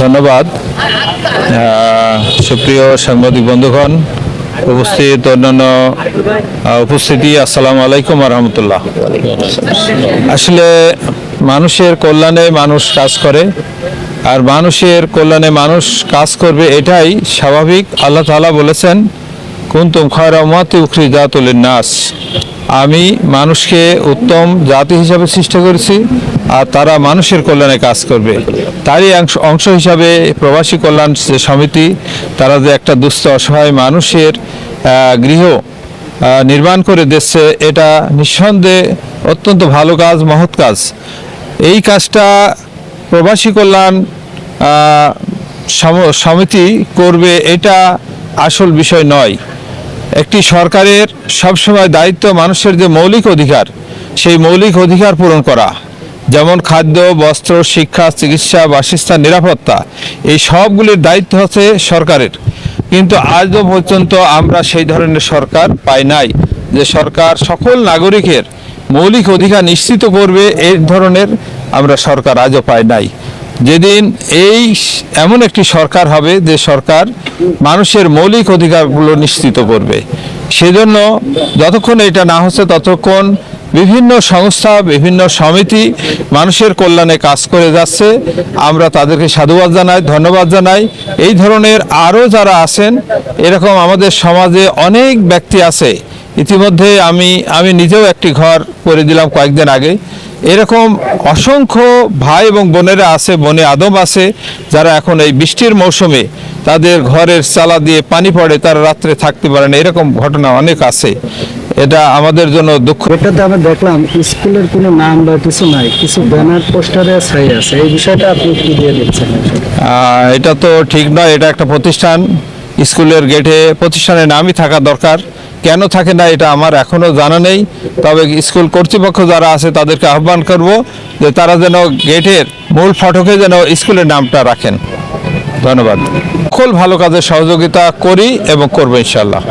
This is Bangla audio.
ধন্যবাদ। সুপ্রিয় সাংবাদিক বন্ধুগণ, উপস্থিত অন্যান্য উপস্থিতি, আসসালামু আলাইকুম রহমতুল্লাহ। আসলে মানুষের কল্যাণে মানুষ কাজ করে, আর মানুষের কল্যাণে মানুষ কাজ করবে, এটাই স্বাভাবিক। আল্লাহ তাআলা বলেছেন, কুনতুম খায়রা উম্মাতিন উখরিজাত লিন-নাস। আমি মানুষকে উত্তম জাতি হিসাবে সৃষ্টি করেছি, আর তারা মানুষের কল্যাণে কাজ করবে। তারই অংশ হিসাবে প্রবাসী কল্যাণ যে সমিতি, তারা যে একটা দুস্থ অসহায় মানুষের গৃহ নির্মাণ করে দিচ্ছে, এটা নিঃসন্দেহে অত্যন্ত ভালো কাজ, মহৎ কাজ। এই কাজটা প্রবাসী কল্যাণ সমিতি করবে, এটা আসল বিষয় নয়। একটি সরকারের সবসময় দায়িত্ব মানুষের যে মৌলিক অধিকার, সেই মৌলিক অধিকার পূরণ করা, যেমন খাদ্য, বস্ত্র, শিক্ষা, চিকিৎসা, বাসস্থান, নিরাপত্তা, এই সবগুলির দায়িত্ব হচ্ছে সরকারের। কিন্তু আজও পর্যন্ত আমরা সেই ধরনের সরকার পাই নাই, যে সরকার সকল নাগরিকের মৌলিক অধিকার নিশ্চিত করবে, এই ধরনের আমরা সরকার আজও পাই নাই। যেদিন এমন একটি সরকার হবে যে সরকার মানুষের মৌলিক অধিকারগুলো নিশ্চিত করবে, সেজন্য যতক্ষণ এটা না হচ্ছে ততক্ষণ বিভিন্ন সংস্থা, বিভিন্ন সমিতি মানুষের কল্যাণে কাজ করে যাচ্ছে। আমরা তাদেরকে সাধুবাদ জানাই, ধন্যবাদ জানাই। এই ধরনের আরও যারা আছেন, এরকম আমাদের সমাজে অনেক ব্যক্তি আছে। ইতিমধ্যে আমি নিজেও একটি ঘর করে দিলাম কয়েকদিন আগে। এরকম অসংখ্য ভাই এবং বোনেরা আছে, বনে আদম আছে, যারা এখন এই বৃষ্টির মৌসুমে তাদের ঘরের চালা দিয়ে পানি পড়ে, তারা রাত্রে থাকতে পারে না। এরকম ঘটনা অনেক আছে। এটা আমাদের জন্য দুঃখ। এটাতে আমি দেখলাম স্কুলের কোনো নাম বা কিছু নাই, কিছু ব্যানার পোস্টারে ছাই আছে। এই বিষয়টা আপনি কি দিয়ে দিচ্ছেন? এটা তো ঠিক নয়। এটা একটা প্রতিষ্ঠান, স্কুলের গেটে প্রতিষ্ঠানের নামই থাকা দরকার। কেন থাকে না এটা আমার এখনো জানা নেই। তবে স্কুল কর্তৃপক্ষ যারা আছে তাদেরকে আহ্বান করব যে তারা যেন গেটের মূল ফটকে যেন স্কুলের নামটা রাখেন। ধন্যবাদ। সকল ভালো কাজে সহযোগিতা করি এবং করবো ইনশাআল্লাহ।